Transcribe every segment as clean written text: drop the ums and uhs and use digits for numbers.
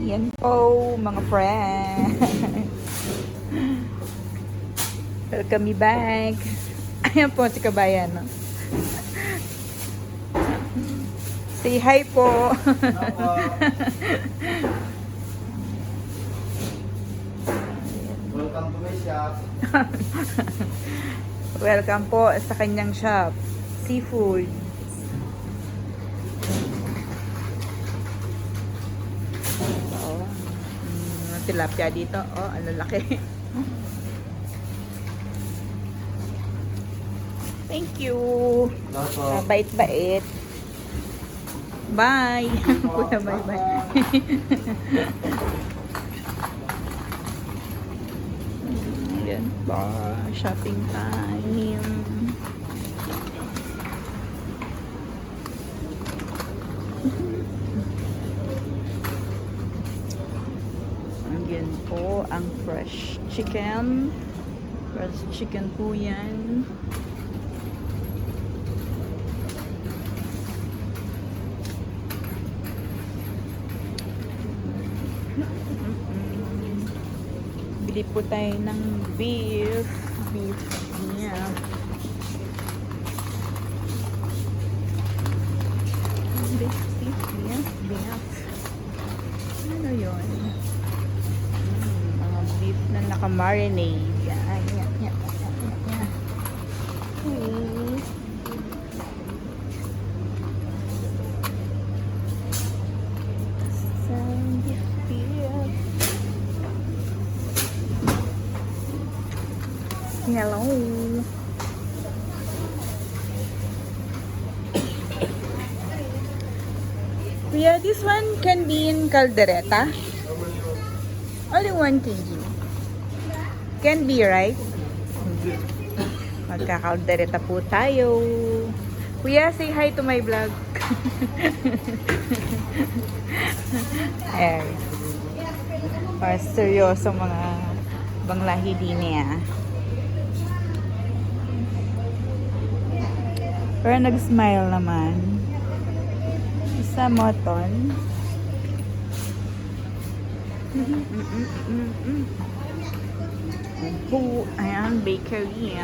Yan po, mga friends. Welcome me back. Ayan po si Kabayan. No? Say hi po. Welcome to my shop. Welcome po sa kanyang shop. Seafood. Oh, tilapia dito. Oh, ang lalaki. Thank you. Bait-bait. Bye. Kuya, bye-bye. Ayan pa. Shopping time. Ayan po ang fresh chicken. Fresh chicken po yan. Bili po tayo ng beef. Beef niya. Beef niya. Beef. Ano yun? Mga beef na naka-marinade. Yan. Yan. Okay. Hello. Yeah, this one can be in caldereta. Only 1 kg. Can be, right? Magka-caldereta po tayo. Kuya, say hi to my vlog. Ayan. Para seryoso mga banglahi din niya. Pero nag-smile naman. Isa moton. Ayan, bakery.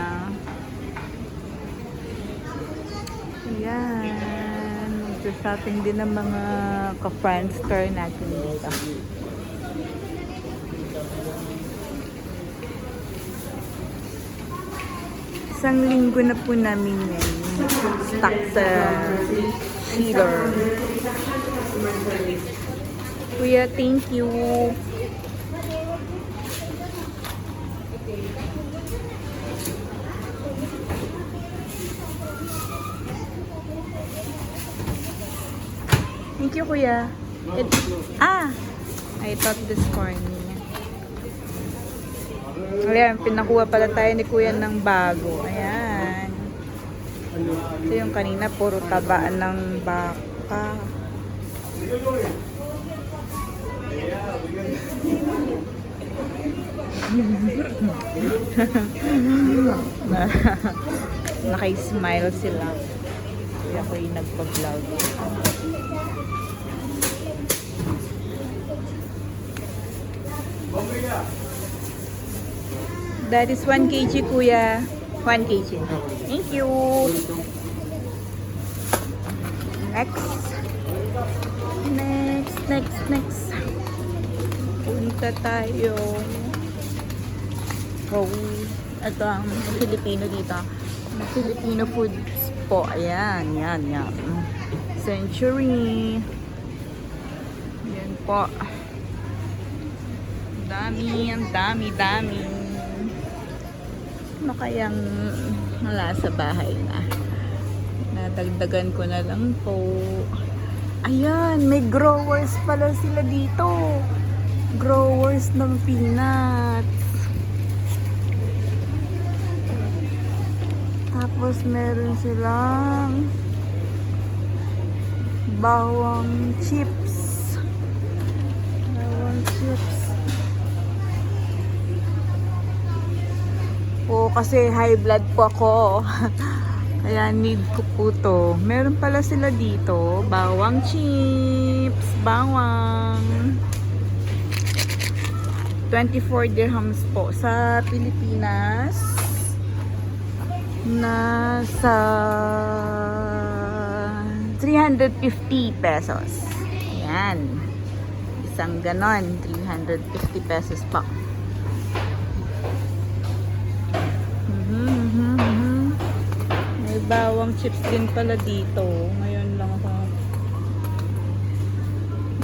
Ayan. Mag-shopping din ng mga ka-friendster natin dito. Isang linggo na po namin yan. Stuck sa sealer. Kuya, thank you. Thank you, Kuya. I thought this corny. Ayan, pinakuha pala tayo ni Kuya ng bago. Ayan. Ito yung kanina, puro tabaan ng baka. Naka-smile sila. Kaya ako yung nagpa-vlog. That is 1 kg, Kuya. 1 kg. Thank you. Next. Punta tayo. Oh, ito ang Filipino dito. Filipino foods po. Ayan. Century. Yan po. Ang dami. Ano kayang wala sa bahay na? Nadagdagan ko na lang po. Ayan, may growers pala sila dito. Growers ng peanuts. Tapos meron silang bawang chips. Po kasi high blood po ako. Kaya need ko po to. Meron pala sila dito. Bawang chips. Bawang. 24 dirhams po. Sa Pilipinas, nasa 350 pesos. Ayan. Isang ganon, 350 pesos pa. May bawang chips din pala dito. Ngayon lang ako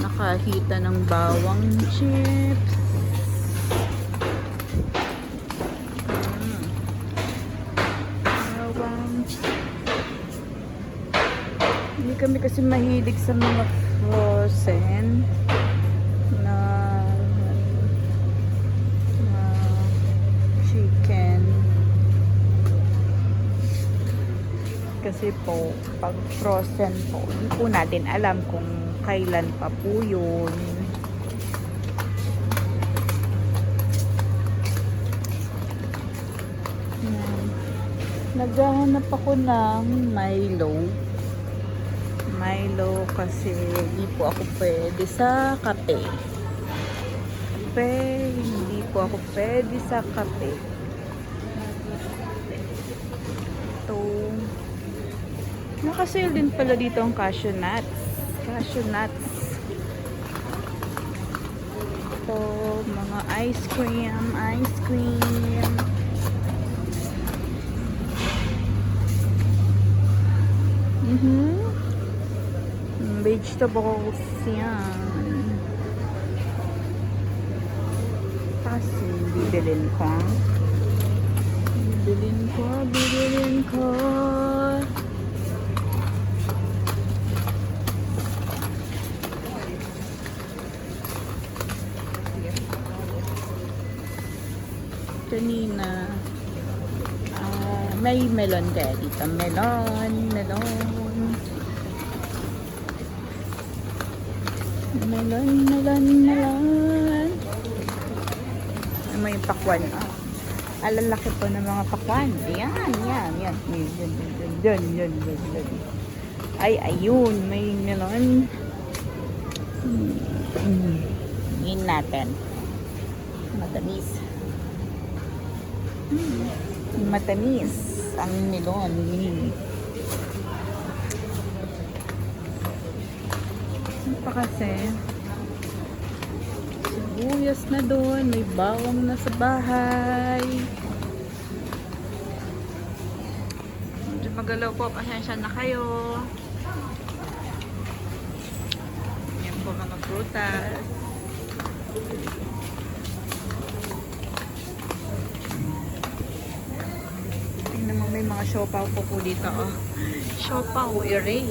nakakita ng bawang chips. Bawang. Hindi kami kasi mahilig sa mga frozen na chicken. Kasi po, pag frozen po, hindi po natin alam kung kailan pa po yun. Naghahanap ako ng Milo. Milo kasi hindi po ako pwede sa kape. Hindi po ako pwede sa kape. Ito. Nakasale din pala dito ang cashew nuts. Cashew nuts. Ito, mga ice cream. Ice cream. Vegetables yan. Kasi bibilin ko. Bibilin ko. Kanina may melon kaya dito. Melon. May pakwan. Alalaki po ng mga pakwan. Yan. Yan. Ay, ayun. May melon. Yun natin. Matamis. Matamis ang melon. Ano pa kasi? Sibuyas na doon. May bawang na sa bahay. Medyo magalaw po. Pasensya na kayo. Yan po mga prutas. Tingnan mo, may mga siopaw po dito. Oh. Siopaw, iray.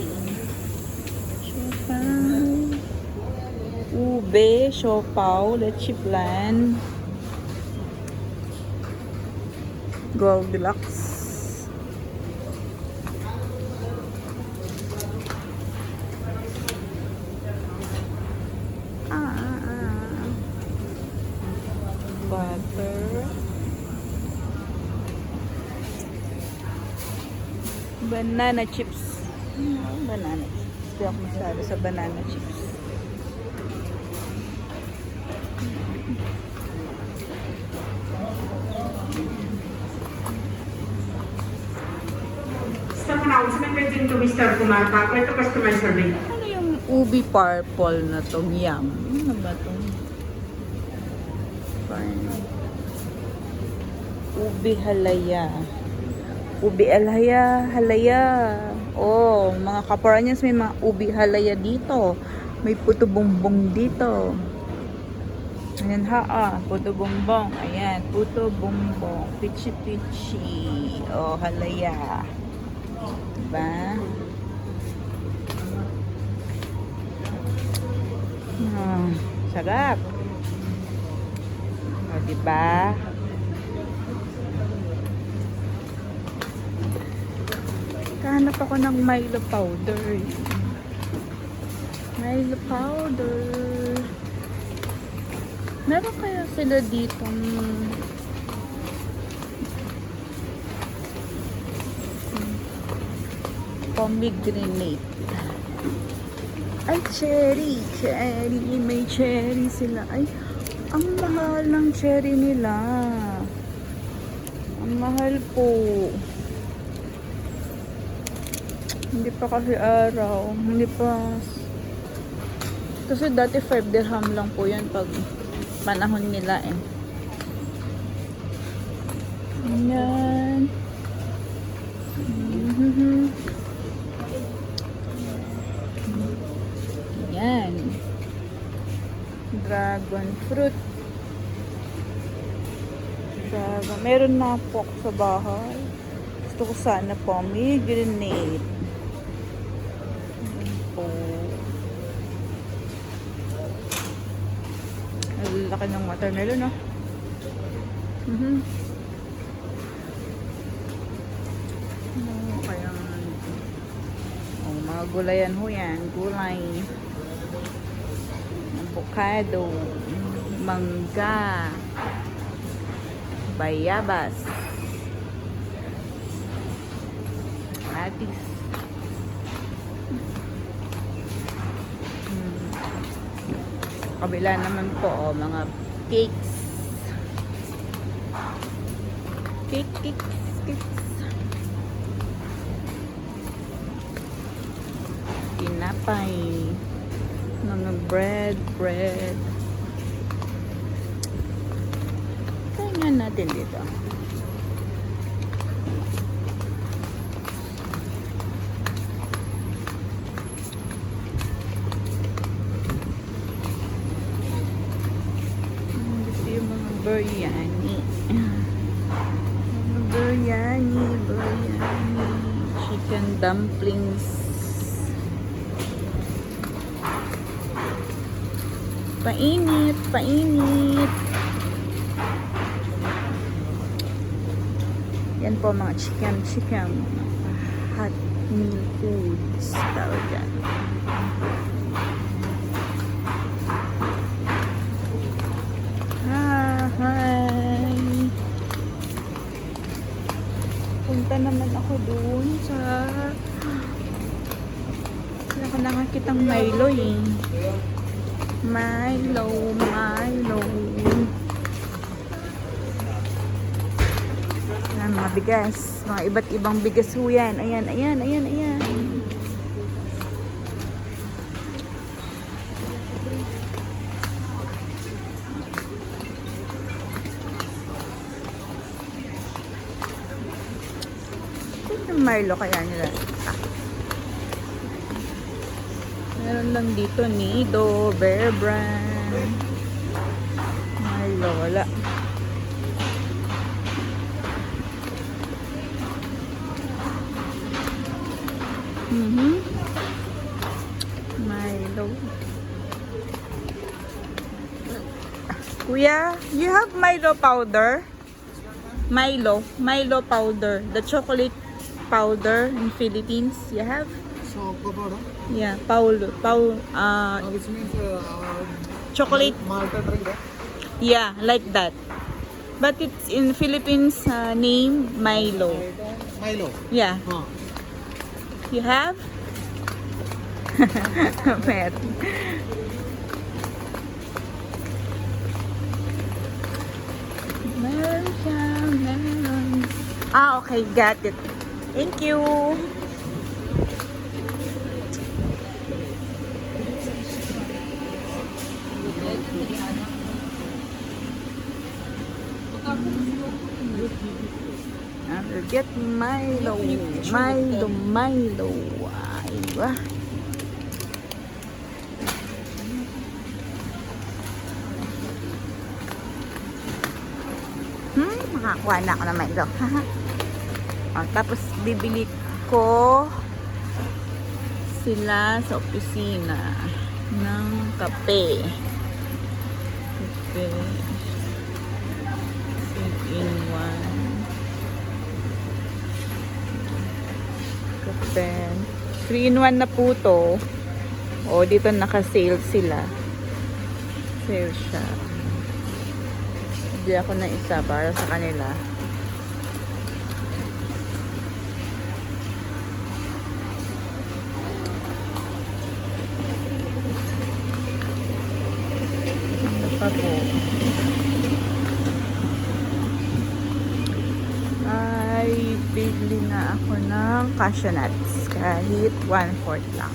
Ube, siopaw, leche flan, Goldilocks. Butter. Banana chips. Banana chips. Hindi ako masyado sa banana chips. Stock announcement waiting to Mr. Kumar Paco. Ito customer survey. Ano yung ubi purple na to? Yum. Ano ba to? Ubi halaya. Ubi halaya. Oh, mga kaparanyas, may mga ubi halaya dito. May puto bongbong dito. Ayan puto bongbong. Ayan, puto bongbong. Pichi. Oh, halaya. Diba? Sarap. O, diba? Kahanap ako ng Milo powder. Milo powder. Meron kaya sila dito pomegranate. Ay, cherry. May cherry sila. Ay, Ang mahal ng cherry nila. Ang mahal po. Hindi pa kasi araw. Hindi pa. Kasi dati 5 dirham lang po yan pag panahon nila eh. Ayan. Ayan. Dragon fruit. Dragon. Meron na po ako sa bahay. Gusto ko sana pomegranate. Ayan po. Ang laki ng watermelon, no? Kaya mga gulayan ho yan. Gulay. Avocado. Mangga. Bayabas. Atis. Kabila naman po, mga cakes. Cakes. Tinapay. Mga bread. Tingnan natin dito. Ito yung mga biryani. Biryani. Chicken dumplings. Painit. Yan po mga chicken. Hot meal foods. Tawag yan. Hi! Punta naman ako doon sa... Wala ko nakakitang Milo eh. Milo. Ayan, mga bigas. Mga iba't ibang bigas ho yan. Ayan. Yung Milo kaya nila. Meron lang dito Nido, Bear Brand. Milo, wala. Milo. Kuya, you have Milo powder? Milo powder. The chocolate powder in Philippines. You have? So, powder? Yeah, Which means chocolate. Malta drink. Yeah, like that. But it's in Philippines name Milo. Milo. Yeah. Huh. You have? Meron. Meron siya, meron. Okay, got it. Thank you. I'll get Milo. Iba. Makakuha na ako ng Milo. Tapos bibili ko sila sa opisina ng kape. In one. Kape. 3-in-1 na po to. Dito naka-sale sila. Sale siya. Hindi ako na isa para sa kanila. pa po. Ay, bigli na ako ng cashew nuts. Kahit 1/4 lang.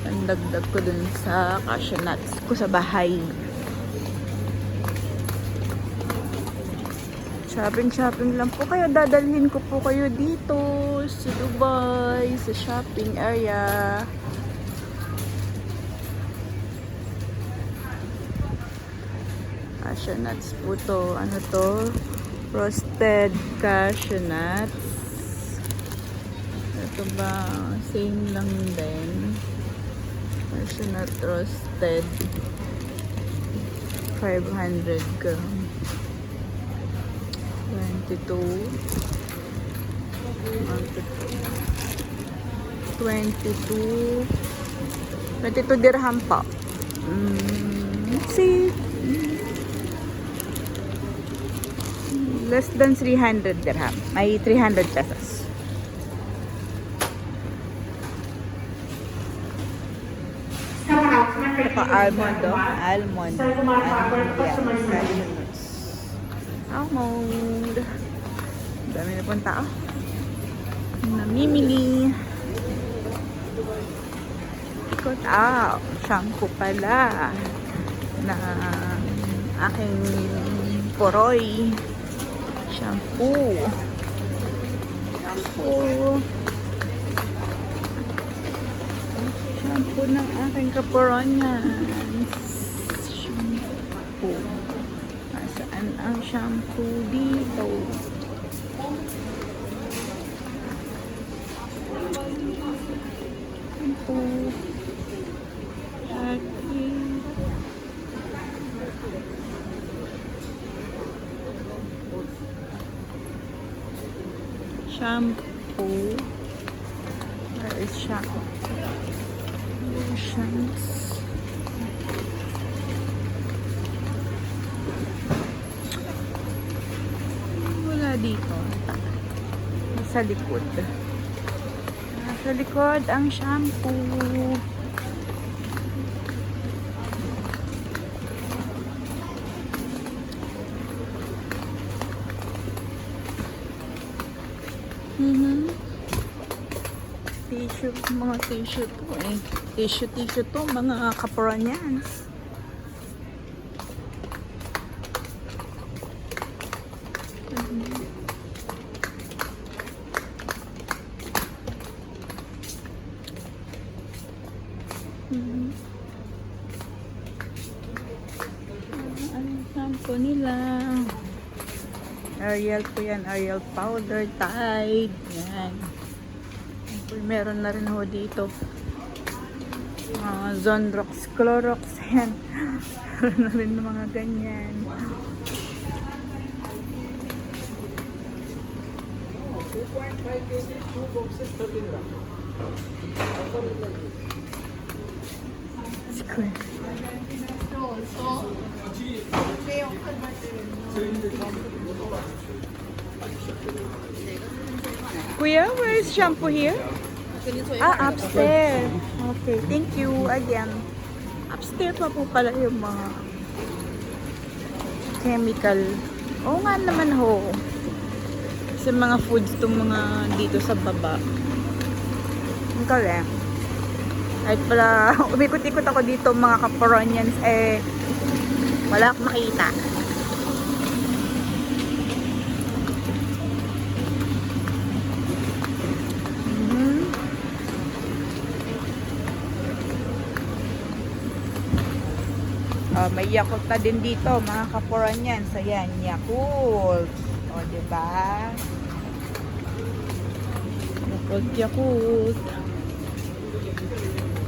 Pandagdag ko dun sa cashew nuts ko sa bahay. Shopping lang po, kaya dadalhin ko po kayo dito sa Dubai, sa shopping area. Cashew nuts po to. Ano to? Roasted cashew nuts. Ito ba? Same lang din. Cashew nut roasted. 500 gram. 22 dirham pa. Let's see. Less than 300 dirham. May 300 pesos. Some announcement Ito pa almond, oh. Almond. Sir Kumar Packer to Almond. customer service. Almond. Dami na pong tao. Namimili. Ikot out. Shampoo pala. Na aking poroy. Shampoo. Shampoo ng aking kaporonyan. Shampoo. Nasaan ang shampoo dito? Shampoo. Shampoo. Where is shampoo? Lotions. Wala dito. Sa likod. Sa likod ang shampoo. Tissue, mga tissue to eh. Tissue to, mga kaporanyans. Ang shampoo nila. Ariel po yan, Ariel powder, Tide. Yan. Meron na rin ho dito. Zonrox, Clorox. Yan. Meron na rin ng mga ganyan. Square. Kuya, where is shampoo here? Upstairs. Okay, thank you again. Upstairs pa po pala yung mga chemical. Oo nga naman ho. Kasi mga foods itong mga dito sa baba. Ang galing. Kahit pala, umikot-ikot ako dito mga kaporonyans, wala akong makita. May Yakult na din dito, mga kaporonyans. Ayan, Yakult. O, diba? Yakult.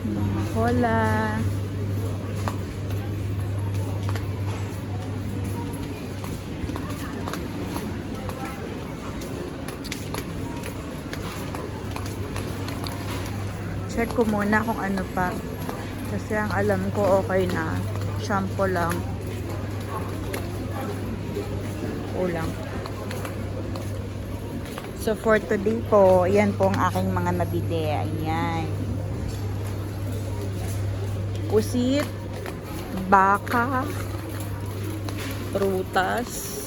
Mga cola. Check ko muna kung ano pa. Kasi ang alam ko okay na. Shampoo lang. Kulang. So for today po, yan po ang aking mga nabili. Ayan. Pusit, baka, prutas.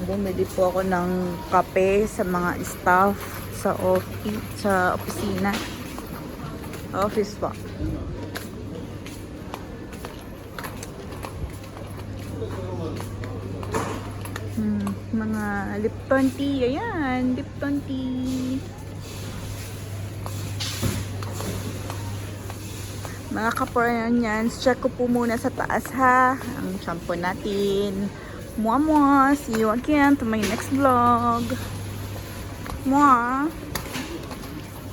Bumili po ako ng kape sa mga staff sa opisina. Office po. Mga Lipton tea. Ayan, Lipton tea. Mga kaporanyans, check ko po muna sa taas ha. Ang shampoo natin. Mwah mwah. See you again to my next vlog. Mwah.